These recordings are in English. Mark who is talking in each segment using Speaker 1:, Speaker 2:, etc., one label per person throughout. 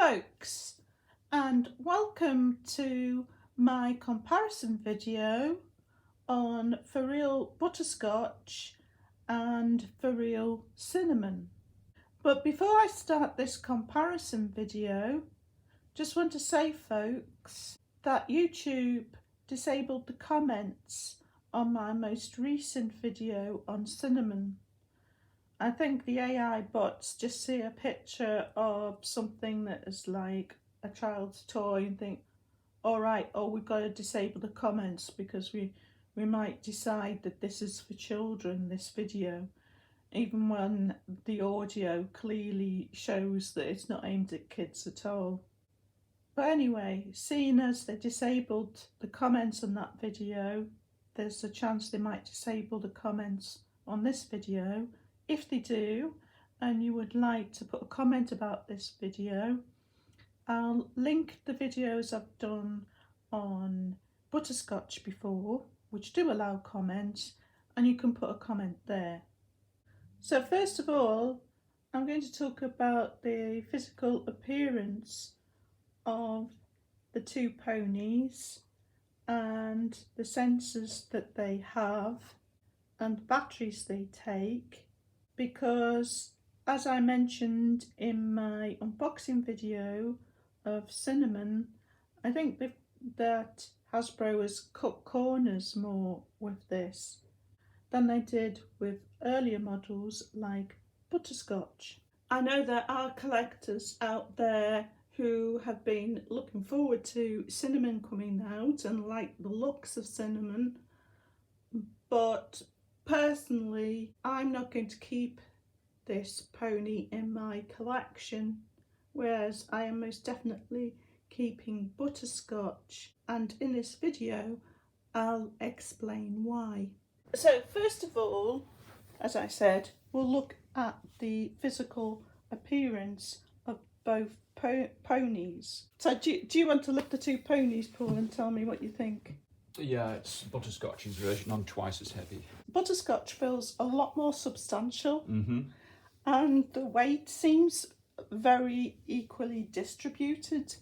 Speaker 1: folks, and welcome to my comparison video on Furreal Butterscotch and Furreal Cinnamon. But before I start this comparison video, just want to say folks that YouTube disabled the comments on my most recent video on Cinnamon. I think the AI bots just see a picture of something that is like a child's toy and think, all right, we've got to disable the comments because we might decide that this is for children, this video, even when the audio clearly shows that it's not aimed at kids at all. But anyway, seeing as they disabled the comments on that video, there's a chance they might disable the comments on this video. If they do, and you would like to put a comment about this video, I'll link the videos I've done on Butterscotch before, which do allow comments, and you can put a comment there. So first of all, I'm going to talk about the physical appearance of the two ponies and the sensors that they have and the batteries they take. Because as I mentioned in my unboxing video of Cinnamon, I think that Hasbro has cut corners more with this than they did with earlier models like Butterscotch. I know there are collectors out there who have been looking forward to Cinnamon coming out and like the looks of Cinnamon, but personally, I'm not going to keep this pony in my collection, whereas I am most definitely keeping Butterscotch, and in this video I'll explain why. So first of all, as I said, we'll look at the physical appearance of both ponies. So do you want to lift the two ponies, Paul, and tell me what you think?
Speaker 2: Yeah, it's Butterscotch's version. I'm twice as heavy.
Speaker 1: Butterscotch feels a lot more substantial, and the weight seems very equally distributed,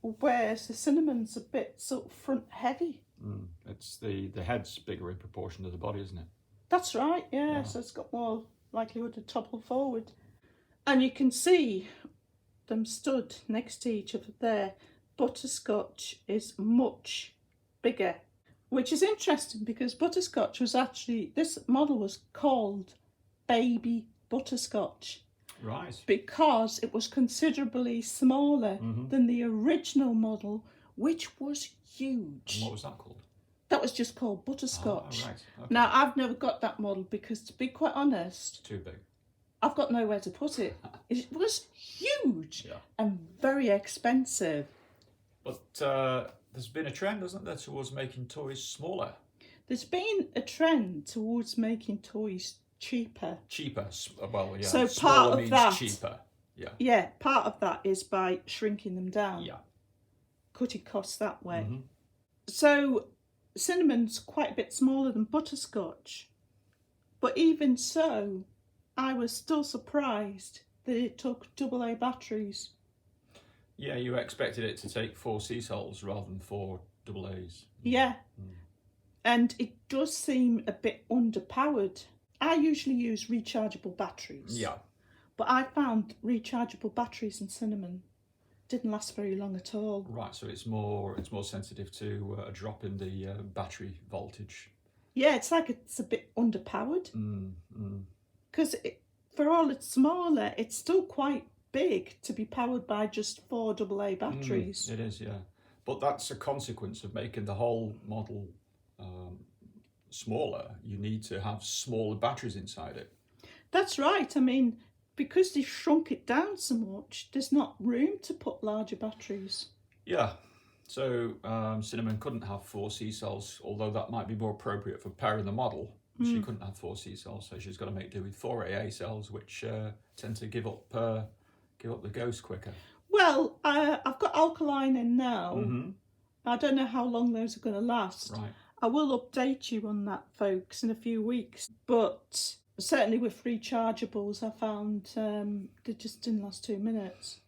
Speaker 1: whereas the Cinnamon's a bit sort of front heavy.
Speaker 2: It's the head's bigger in proportion to the body, isn't it?
Speaker 1: That's right, yeah. So it's got more likelihood to topple forward. And you can see them stood next to each other there. Butterscotch is much bigger, which is interesting because Butterscotch was actually, this model was called Baby Butterscotch.
Speaker 2: Right.
Speaker 1: Because it was considerably smaller than the original model, which was huge.
Speaker 2: And what was that called?
Speaker 1: That was just called Butterscotch.
Speaker 2: Oh, right. Okay.
Speaker 1: Now, I've never got that model because, to be quite honest,
Speaker 2: Too big.
Speaker 1: I've got nowhere to put it. It was huge and very expensive.
Speaker 2: But there's been a trend, hasn't there, towards making toys smaller?
Speaker 1: There's been a trend towards making toys cheaper.
Speaker 2: Cheaper. Well, yeah.
Speaker 1: So
Speaker 2: smaller
Speaker 1: part of
Speaker 2: means
Speaker 1: that,
Speaker 2: cheaper. Yeah.
Speaker 1: Yeah, part of that is by shrinking them down.
Speaker 2: Yeah.
Speaker 1: Cutting costs that way. So Cinnamon's quite a bit smaller than Butterscotch. But even so, I was still surprised that it took AA batteries.
Speaker 2: Yeah, you expected it to take 4 C-cells rather than 4 AA's.
Speaker 1: Yeah. And it does seem a bit underpowered. I usually use rechargeable batteries. Yeah. But I found rechargeable batteries in Cinnamon didn't last very long at all.
Speaker 2: Right, so it's more sensitive to a drop in the battery voltage.
Speaker 1: Yeah, it's like it's a bit underpowered. Because for all it's smaller, it's still quite big to be powered by just 4 AA batteries.
Speaker 2: It is, yeah. But that's a consequence of making the whole model smaller. You need to have smaller batteries inside it.
Speaker 1: That's right. I mean, because they shrunk it down so much, there's not room to put larger batteries.
Speaker 2: Yeah. So Cinnamon couldn't have 4 C-cells, although that might be more appropriate for pairing the model. She couldn't have 4 C-cells, so she's got to make do with 4 AA cells, which tend to give up the ghost quicker.
Speaker 1: Well, I've got alkaline in now. I don't know how long those are going to last.
Speaker 2: Right.
Speaker 1: I will update you on that, folks, in a few weeks. But certainly with rechargeables, I found they just didn't last 2 minutes.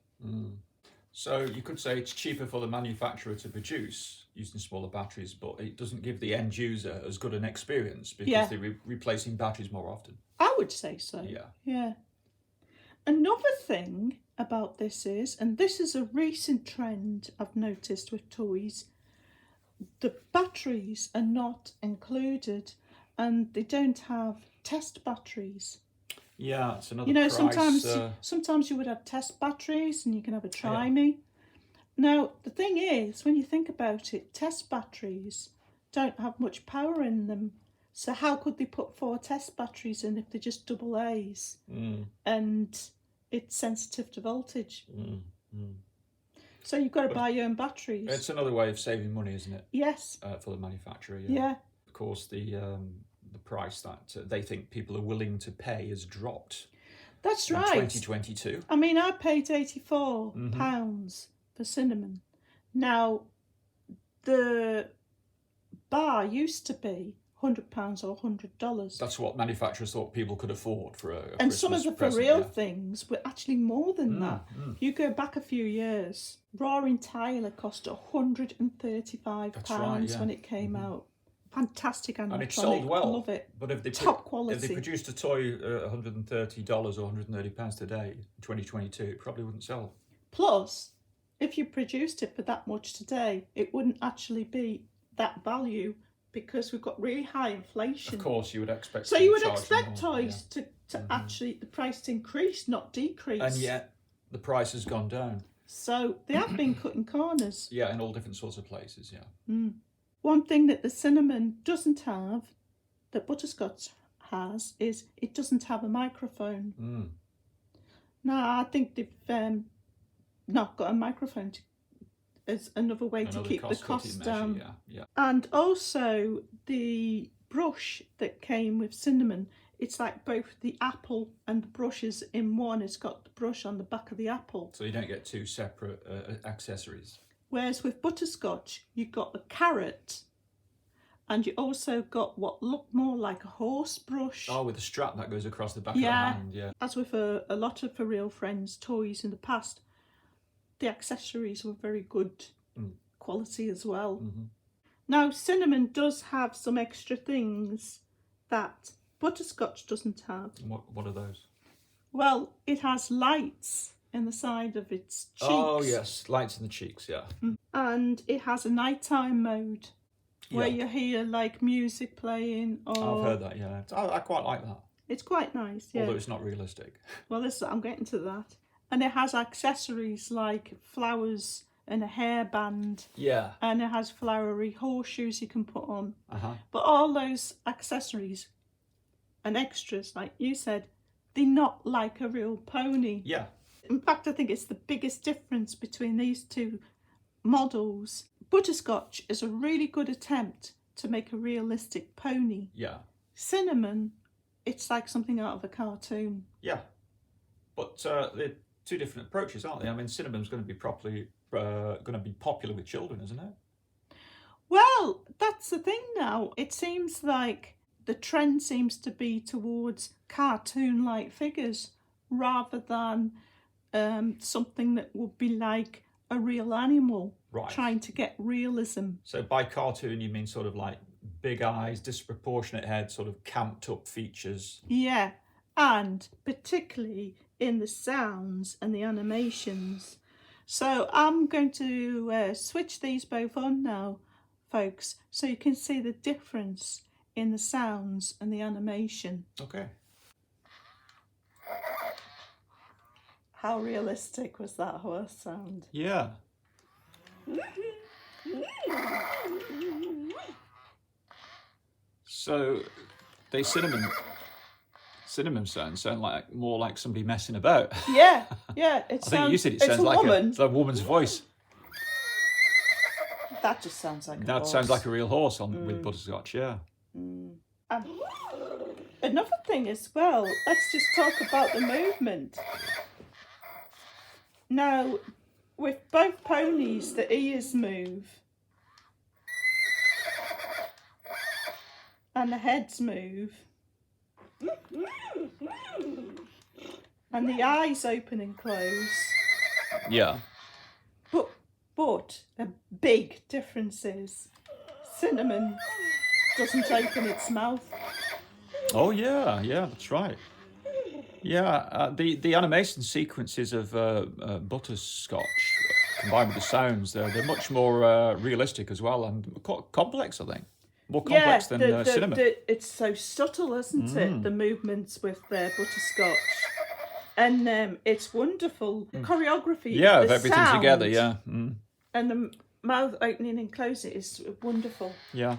Speaker 2: So you could say it's cheaper for the manufacturer to produce using smaller batteries, but it doesn't give the end user as good an experience because they're replacing batteries more often.
Speaker 1: I would say so.
Speaker 2: Yeah.
Speaker 1: Yeah. Another thing about this is, and this is a recent trend I've noticed with toys, the batteries are not included and they don't have test batteries.
Speaker 2: Yeah, it's another
Speaker 1: You know,
Speaker 2: price.
Speaker 1: sometimes you would have test batteries and you can have a try me. Now, the thing is, when you think about it, test batteries don't have much power in them. So how could they put 4 test batteries in if they're just double A's? And it's sensitive to voltage. So you've got to buy your own batteries.
Speaker 2: It's another way of saving money, isn't it?
Speaker 1: Yes.
Speaker 2: For the manufacturer.
Speaker 1: Yeah.
Speaker 2: Of course, the price that they think people are willing to pay has dropped.
Speaker 1: That's
Speaker 2: in
Speaker 1: right.
Speaker 2: 2022.
Speaker 1: I mean, I paid £84 for cinnamon. Now, the bar used to be £100 or $100.
Speaker 2: That's what manufacturers thought people could afford for a
Speaker 1: and
Speaker 2: Christmas
Speaker 1: some of the
Speaker 2: present,
Speaker 1: Furreal things were actually more than that.
Speaker 2: Mm.
Speaker 1: You go back a few years, Roaring Tyler cost £135 when it came out. Fantastic animatronic.
Speaker 2: And it sold well.
Speaker 1: Love it.
Speaker 2: But if they
Speaker 1: top quality.
Speaker 2: If they produced a toy at $130 or £130 today, in 2022, it probably wouldn't sell.
Speaker 1: Plus, if you produced it for that much today, it wouldn't actually be that value because we've got really high inflation.
Speaker 2: Of course, you would expect.
Speaker 1: So you would expect toys to actually the price to increase, not decrease.
Speaker 2: And yet, the price has gone down.
Speaker 1: So they have been cutting corners.
Speaker 2: Yeah, in all different sorts of places. Yeah.
Speaker 1: One thing that the cinnamon doesn't have, that Butterscotch has, is it doesn't have a microphone. Now, I think they've not got a microphone as another way to keep the costs down.
Speaker 2: Yeah.
Speaker 1: And also the brush that came with cinnamon, it's like both the apple and the brushes in one. It's got the brush on the back of the apple.
Speaker 2: So you don't get 2 separate accessories.
Speaker 1: Whereas with Butterscotch, you got the carrot and you also got what looked more like a horse brush.
Speaker 2: Oh, with a strap that goes across the back of the hand, yeah.
Speaker 1: As with a lot of Furreal Friends toys in the past, the accessories were very good quality as well. Now, cinnamon does have some extra things that Butterscotch doesn't have.
Speaker 2: What are those?
Speaker 1: Well, it has lights in the side of its cheeks.
Speaker 2: Oh, yes, lights in the cheeks, yeah.
Speaker 1: And it has a nighttime mode where you hear like music playing. Or...
Speaker 2: I've heard that, yeah. I quite like that.
Speaker 1: It's quite nice, yeah.
Speaker 2: Although it's not realistic.
Speaker 1: Well, I'm getting to that. And it has accessories like flowers and a hairband.
Speaker 2: Yeah.
Speaker 1: And it has flowery horseshoes you can put on. But all those accessories and extras, like you said, they're not like a real pony.
Speaker 2: Yeah.
Speaker 1: In fact, I think it's the biggest difference between these two models. Butterscotch is a really good attempt to make a realistic pony.
Speaker 2: Yeah.
Speaker 1: Cinnamon, it's like something out of a cartoon.
Speaker 2: Yeah. But they're 2 different approaches, aren't they? I mean, Cinnamon's going to be popular with children, isn't it?
Speaker 1: Well, that's the thing now. It seems like the trend seems to be towards cartoon-like figures rather than something that would be like a real animal, trying to get realism.
Speaker 2: So by cartoon, you mean sort of like big eyes, disproportionate head, sort of camped up features?
Speaker 1: Yeah, and particularly in the sounds and the animations. So I'm going to switch these both on now, folks, so you can see the difference in the sounds and the animation.
Speaker 2: Okay.
Speaker 1: How realistic was that horse sound?
Speaker 2: Yeah. So, they cinnamon sound like more like somebody messing about.
Speaker 1: Yeah. It
Speaker 2: I think you said it sounds like a woman's voice.
Speaker 1: That just sounds like a horse.
Speaker 2: That sounds like a real horse with Butterscotch, yeah.
Speaker 1: Another thing as well, let's just talk about the movement. Now, with both ponies, the ears move. And the heads move. And the eyes open and close.
Speaker 2: Yeah.
Speaker 1: But a big difference is Cinnamon doesn't open its mouth.
Speaker 2: Oh yeah, that's right. Yeah, the animation sequences of Butterscotch combined with the sounds, they're much more realistic as well, and quite complex, I think. More complex than Cinnamon.
Speaker 1: It's so subtle, isn't it? The movements with Butterscotch. And it's wonderful. The choreography,
Speaker 2: Yeah,
Speaker 1: the
Speaker 2: of everything
Speaker 1: sound,
Speaker 2: together, yeah.
Speaker 1: and the mouth opening and closing is wonderful.
Speaker 2: Yeah.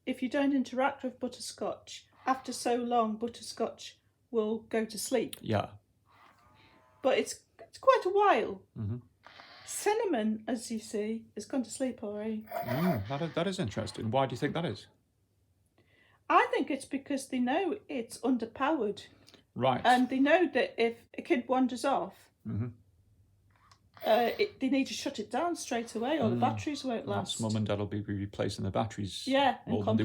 Speaker 1: If you don't interact with Butterscotch, after so long, Butterscotch will go to sleep.
Speaker 2: Yeah.
Speaker 1: But it's quite a while. Cinnamon, as you see, has gone to sleep already.
Speaker 2: That is interesting. Why do you think that is?
Speaker 1: I think it's because they know it's underpowered.
Speaker 2: Right.
Speaker 1: And they know that if a kid wanders off, they need to shut it down straight away or the batteries won't last.
Speaker 2: Mum and Dad will be replacing the batteries
Speaker 1: more than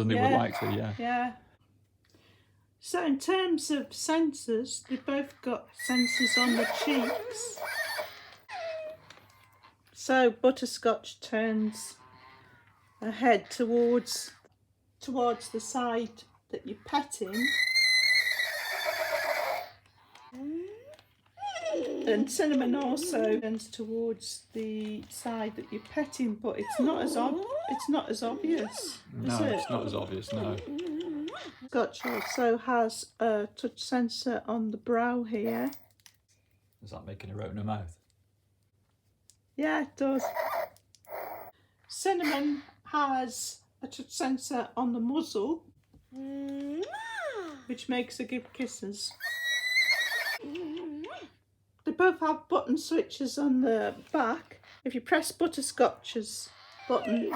Speaker 1: they
Speaker 2: would like to,
Speaker 1: Yeah. So in terms of sensors, they've both got sensors on the cheeks. So Butterscotch turns her head towards the side that you're petting. And Cinnamon also turns towards the side that you're petting, but it's not as obvious.
Speaker 2: No, it's not as obvious, no.
Speaker 1: Scotch also has a touch sensor on the brow here.
Speaker 2: Is that making her open her mouth?
Speaker 1: Yeah, it does. Cinnamon has a touch sensor on the muzzle, which makes her give kisses. They both have button switches on the back. If you press Butterscotch's button,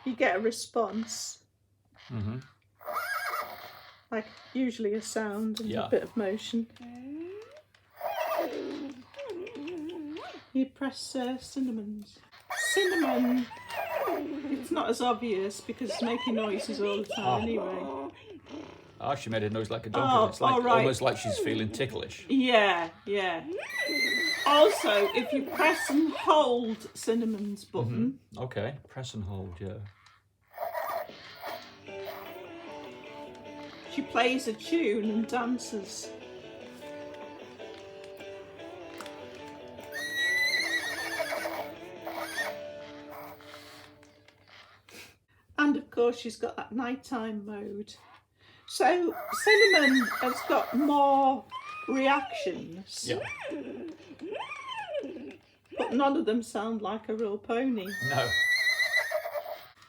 Speaker 1: you get a response. Like usually a sound and a bit of motion. You press Cinnamon's. Cinnamon, it's not as obvious because it's making noises all the time anyway.
Speaker 2: Oh, she made a noise like a donkey. It's like almost like she's feeling ticklish.
Speaker 1: Yeah. Also, if you press and hold Cinnamon's button.
Speaker 2: Okay, press and hold, yeah.
Speaker 1: She plays a tune and dances. And of course she's got that nighttime mode. So Cinnamon has got more reactions.
Speaker 2: Yeah.
Speaker 1: But none of them sound like a real pony.
Speaker 2: No.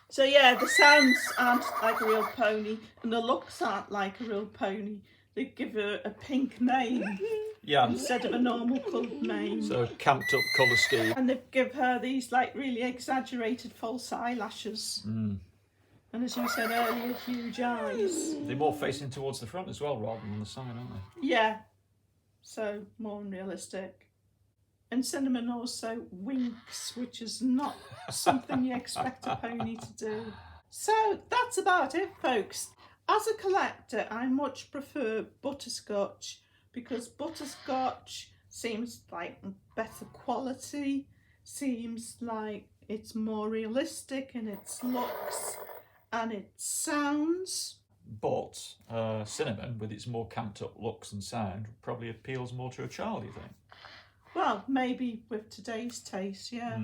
Speaker 1: So yeah, the sounds aren't like a real pony and the looks aren't like a real pony. They give her a pink mane instead of a normal coloured mane.
Speaker 2: So camped up colour scheme.
Speaker 1: And they give her these like really exaggerated false eyelashes. And as you said earlier, huge eyes.
Speaker 2: They're more facing towards the front as well rather than the side, aren't they?
Speaker 1: Yeah, so more unrealistic. And Cinnamon also winks, which is not something you expect a pony to do. So that's about it, folks. As a collector, I much prefer Butterscotch because Butterscotch seems like better quality, seems like it's more realistic in its looks and its sounds.
Speaker 2: But Cinnamon, with its more camped up looks and sound, probably appeals more to a child, you think?
Speaker 1: Well, maybe with today's taste, yeah.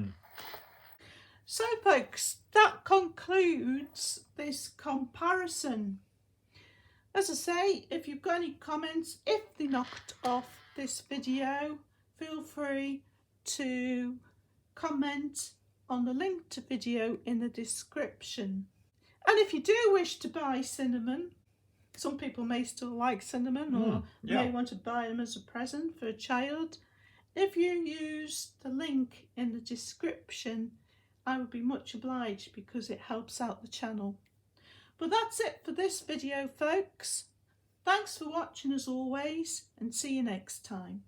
Speaker 1: So, folks, that concludes this comparison. As I say, if you've got any comments, if they knocked off this video, feel free to comment on the link to video in the description. And if you do wish to buy Cinnamon, some people may still like Cinnamon or may want to buy them as a present for a child. If you use the link in the description, I would be much obliged because it helps out the channel. But that's it for this video, folks. Thanks for watching as always, and see you next time.